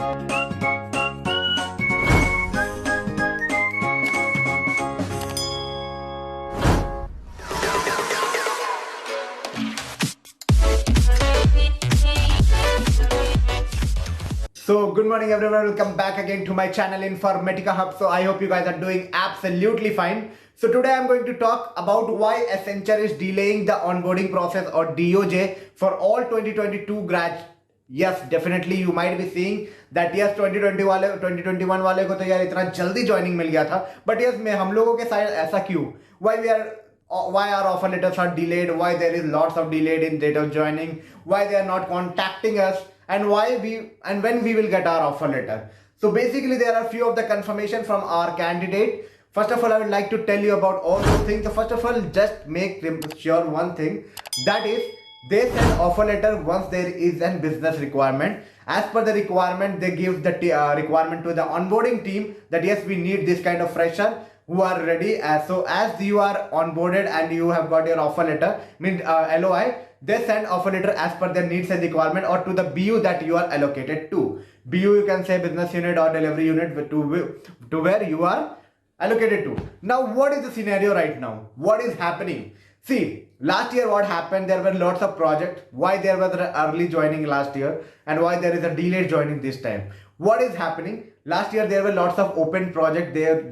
So good morning everyone, welcome back again to my channel Informatica Hub. So I hope you guys are doing absolutely fine. So today I'm going to talk about why Accenture is delaying the onboarding process or DOJ for all 2022 grads. Yes, definitely you might be seeing that yes 2021 वाले को तो यार इतना जल्दी joining मिल गया था, but yes मैं हम लोगों के साथ ऐसा क्यों? Why our offer letters are delayed? Why there is lots of delayed in date of joining? Why they are not contacting us? And when we will get our offer letter. So basically there are few of the confirmation from our candidate. First of all, I would like to tell you about all those things. So first of all, just make sure one thing, that is they send offer letter once there is a business requirement. As per the requirement, they give the requirement to the onboarding team that yes, we need this kind of fresher who are ready. So as you are onboarded and you have got your offer letter, means LOI, they send offer letter as per their needs and requirement or to the BU that you are allocated to. BU you can say business unit or delivery unit to where you are allocated to. Now what is the scenario right now? What is happening? See, last year what happened, there were lots of projects. Why there was an early joining last year and why there is a delayed joining this time? What is happening? Last year there were lots of open projects, they were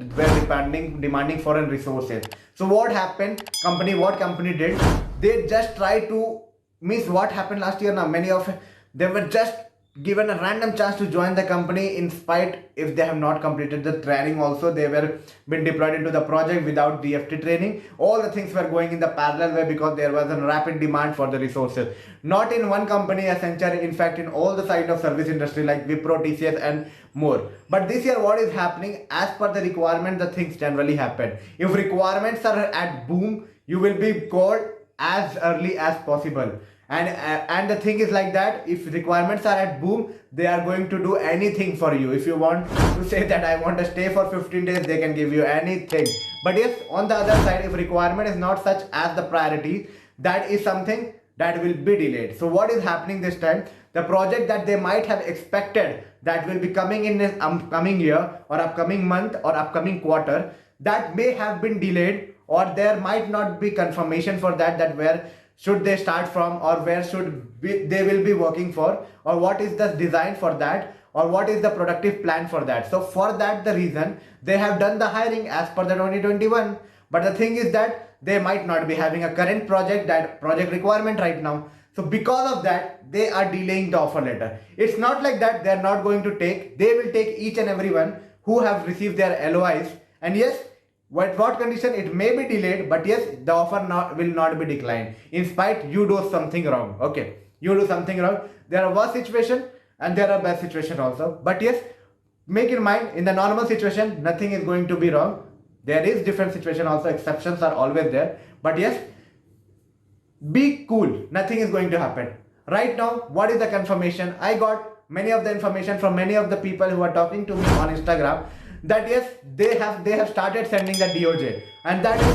demanding foreign resources. So what happened? What company did? They just try to miss what happened last year. Now many of them were just given a random chance to join the company in spite if they have not completed the training. Also they were been deployed into the project without DFT training. All the things were going in the parallel way because there was a rapid demand for the resources. Not in one company, Accenture, in fact in all the side of service industry like Wipro, TCS and more. But this year what is happening, as per the requirement the things generally happen. If requirements are at boom, you will be called as early as possible. And the thing is like that, if requirements are at boom, they are going to do anything for you. If you want to say that I want to stay for 15 days, they can give you anything. But yes, on the other side, if requirement is not such as the priority, that is something that will be delayed. So what is happening this time? The project that they might have expected that will be coming in this upcoming year or upcoming month or upcoming quarter, that may have been delayed, or there might not be confirmation for that where should they start from, or where they will be working for, or what is the design for that, or what is the productive plan for that. So for that the reason they have done the hiring as per the 2021, but the thing is that they might not be having a current project requirement right now. So because of that they are delaying the offer letter. It's not like that they are not going to take, they will take each and everyone who have received their LOIs, and yes, what condition it may be delayed, but yes, the offer will not be declined in spite you do something wrong. Okay, you do something wrong. There are worse situation and there are best situation also, but yes, make in mind, in the normal situation nothing is going to be wrong. There is different situation also, exceptions are always there, but yes, be cool, nothing is going to happen. Right now what is the confirmation? I got many of the information from many of the people who are talking to me on Instagram, that yes, they have started sending the DOJ, and that is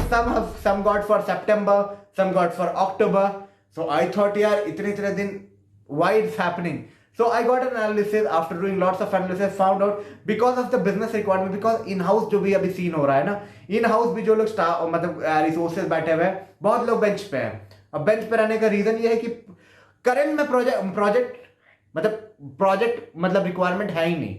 some got for September, some got for October. So I thought yaar itne din why it's happening. So I got an analysis, after doing lots of analysis found out because of the business requirement, because in house जो भी अभी scene हो रहा है ना, in house भी जो लोग मतलब रिसोर्सेज बैठे हुए हैं, बहुत लोग बेंच पे हैं. अब बेंच पे रहने का रीजन ये है कि करंट में प्रोजेक्ट मतलब रिक्वायरमेंट है ही नहीं,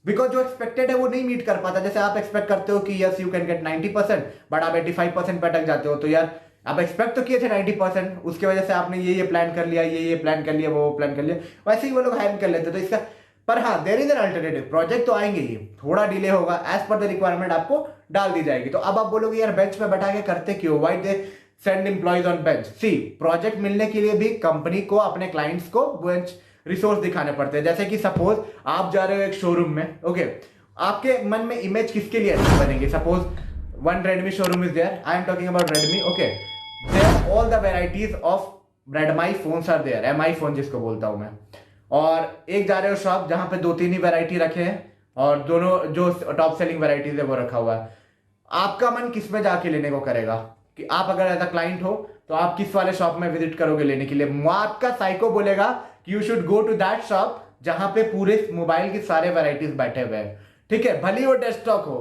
बिकॉज जो एक्सपेक्टेड है वो नहीं मीट कर पाता. जैसे आप एक्सपेक्ट करते हो कि yes you can get 90%, but आप 85% पे अटक जाते हो. तो यार आप एक्सपेक्ट तो किए थे 90%, उसके वजह से आपने ये प्लान कर लिया, ये प्लान कर लिया, वो प्लान कर लिया, वैसे ही वो लोग हायर कर लेते. तो इसका पर हाँ, there is an alternative, project तो आएंगे ही, थोड़ा डिले होगा, एज पर द रिक्वायरमेंट आपको डाल दी जाएगी. तो अब आप बोलोगे यार बेंच पे बैठा के करते क्यों, why they send employees on bench. See, project मिलने के लिए भी कंपनी को अपने क्लाइंट्स को बेंच रिसोर्स दिखाने पड़ते हैं. जैसे कि सपोज आप जा रहे हो एक शोरूम में, ओके, आपके मन में इमेज किसके लिए अच्छी बनेगी. Suppose one Redmi showroom is there, I am talking about Redmi, okay, there all the varieties of Redmi phones are there, Mi phone जिसको बोलता हूं मैं. और एक जा रहे हो शॉप जहां पे 2-3 ही वेराइटी रखे हैं और दोनों जो टॉप सेलिंग वेराइटीज है वो रखा हुआ है. आपका मन किस में जाके लेने को करेगा कि आप अगर एज अ क्लाइंट हो तो आप किस वाले शॉप में विजिट करोगे लेने के लिए. आपका साइको बोलेगा कि you should go to that shop जहां पे पूरे मोबाइल के सारे वैरायटीज बैठे हुए हैं, ठीक है। भली वो डेस्कटॉप हो,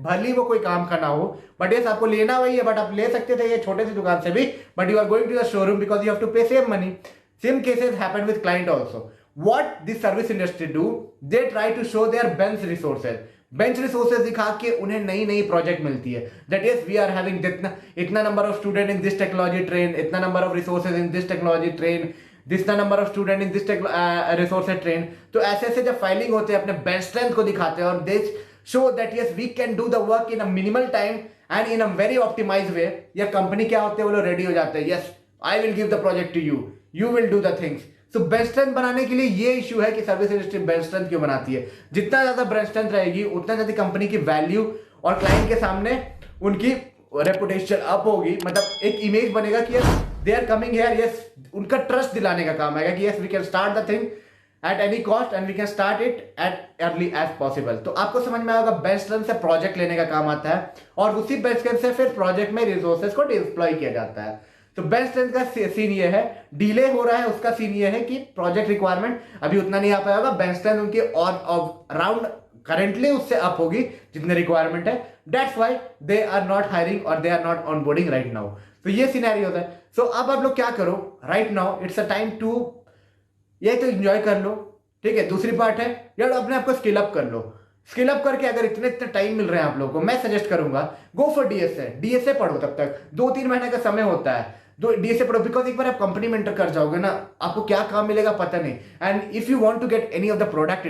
भली वो कोई काम का ना हो, बट यस आपको लेना वही है, बट आप ले सकते थे ये छोटे सी दुकान से भी, but you are going to the showroom because you have to pay same money. Same cases happen with client also. What this service industry do, they try to show their bench resources, bench resources दिखा के उन्हें नई नई project मिलती है, that is we are having इतना number of student in this technology train, इतना number of resources in this technology train, this number of student in this resources train. तो ऐसे ऐसे जब फाइलिंग होते हैं अपने बेंच स्ट्रेंथ को दिखाते हैं और दे show that yes we can do the work in a minimal time and in a very optimized way, या कंपनी क्या होते हैं वो लोग रेडी हो जाते हैं, yes I will give the project to you, you will do the things। तो बेंच स्ट्रेंथ बनाने के लिए ये इशू है कि सर्विस इंडस्ट्री बेंच स्ट्रेंथ क्यों बनाती है। जितना ज्यादा बेंच स्ट्रेंथ रहेगी उतना ज्यादा कंपनी की वैल्यू और क्लाइंट के सामने उनकी रेपुटेशन अप होगी, मतलब एक इमेज बनेगा कि yes they are coming here, yes उनका ट्रस्ट दिलाने का काम आएगा कि yes we can start the thing at any cost and we can start it at early as possible। तो आपको समझ में आएगा बेंच स्ट्रेंथ से प्रोजेक्ट लेने का काम आता है और उसी बेंच स्ट्रेंथ से फिर प्रोजेक्ट में रिसोर्सेज को डिप्लॉय किया जाता है। तो बेंच स्ट्रेंथ का सीन ये है, डिले हो रहा है उसका सीन ये है कि प्रोजेक्ट रिक्वायरमेंट अभी उतना नहीं आ पाएगा, बेंच स्ट्रेंथ उनकी और अराउंड करेंटली उससे अप होगी जितने रिक्वायरमेंट है, that's why they are not hiring और they are not onboarding right now. तो ये सिनेरियो होता है। सो अब आप लोग क्या करो, right now it's a time to ये तो एंजॉय कर लो, ठीक है। दूसरी पार्ट है यार अपने आप को स्किल अप कर लो। स्किल अप करके अगर इतने इतने टाइम मिल रहे हैं आप लोगों को, मैं सजेस्ट करूंगा गो फॉर डीएसए। डीएसए पढ़ो, तब तक 2-3 महीने का समय होता है, डीएसए पढ़ो, बिकॉज एक बार आप कंपनी में एंटर कर जाओगे ना आपको क्या काम मिलेगा पता नहीं। And if you want to get any of the product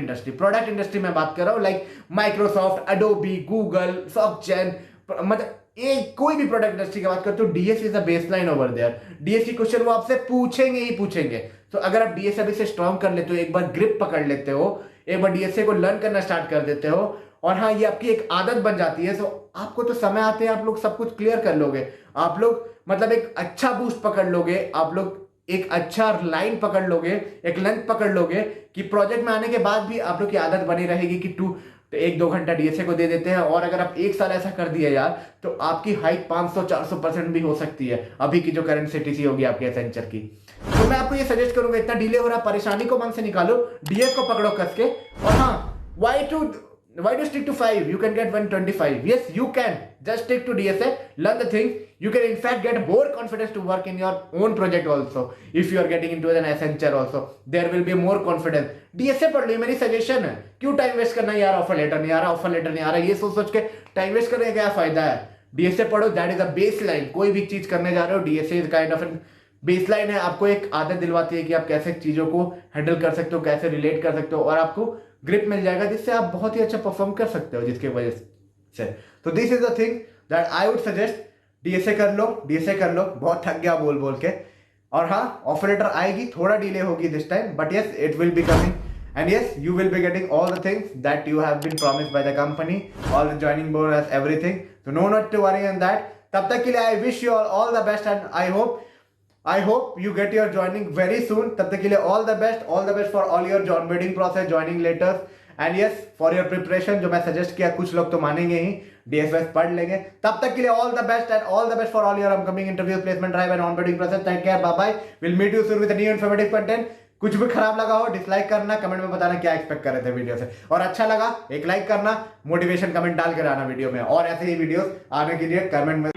industry में बात कर रहा हूं like Microsoft, Adobe, Google, Softgen, मतलब एक कोई भी प्रोडक्ट इंडस्ट्री की बात करते हो DSA is the baseline over there. DSA question वो आपसे पूछेंगे ही पूछेंगे। तो अगर आप डीएसए अभी से स्ट्रॉन्ग कर लेते हो, एक बार ग्रिप पकड़ लेते हो, एक बार डीएसए को लर्न करना स्टार्ट कर देते हो और हाँ ये आपकी एक आदत बन जाती है, तो आपको तो समय आते हैं आप लोग सब कुछ क्लियर कर लोगे। आप लोग मतलब एक अच्छा बूस्ट पकड़ लोगे, आप लोग एक अच्छा लाइन पकड़ लोगे, एक लेंथ पकड़ लोगे कि प्रोजेक्ट में आने के बाद भी आप लोग की आदत बनी रहेगी कि 1-2 घंटा डीएसए को दे देते हैं। और अगर आप 1 साल ऐसा कर दिया यार तो आपकी हाइट 500-400% भी हो सकती है अभी की जो करंट सीटीसी होगी आपके एसेंचर की। तो मैं आपको ये सजेस्ट करूंगा इतना डिले हो रहा है, परेशानी को मन से निकालो, डीएस को पकड़ो कस के। और हाँ why to stick to 5, you can get 125, yes you can just stick to DSA, learn the things, you can in fact get more confidence to work in your own project also, if you are getting into an Accenture also there will be more confidence। DSA पढ़ लो, मेरी suggestion है। क्यों time waste करना यार, offer letter नहीं आ रहा, offer letter नहीं आ रहा, ये सोच के टाइम वेस्ट करने का क्या फायदा है। डीएसए पढ़ो, that is a baseline. कोई भी चीज करने जा रहे हो DSA is kind of an baseline है, आपको एक आदत दिलवाती है कि आप कैसे चीजों को हैंडल कर सकते हो, कैसे रिलेट कर सकते हो, और आपको ग्रिप मिल जाएगा जिससे आप बहुत ही अच्छा परफॉर्म कर सकते हो जिसकी वजह से। तो this is the thing that I would suggest, DSA कर लो, डीएसए कर लो। बहुत थक गया बोल बोल के। और हाँ ऑफर लेटर आएगी, थोड़ा डिले होगी this time, but yes it will be coming and yes you will be getting all the things that you have been promised by the company, all the joining bonus, everything, so no not to worry on that। तब तक के लिए I wish you all the best and I hope you get your joining very soon। तब तक के लिए all the best for all your onboarding process, joining letters and yes for your preparation। जो मैं सजेस्ट किया कुछ लोग तो मानेंगे ही, डीएसएस पढ़ लेंगे। तब तक के लिए all the best and all the best for all your upcoming interviews, placement drive and onboarding process। Take care, bye bye, we'll meet you soon with a new informative content। कुछ भी खराब लगा हो डिसलाइक करना, comment में बताना क्या expect कर रहे थे वीडियो से, और अच्छा लगा एक लाइक करना, मोटिवेशन कमेंट डाल कर आना वीडियो में, और ऐसे ही वीडियोस आने के लिए कमेंट में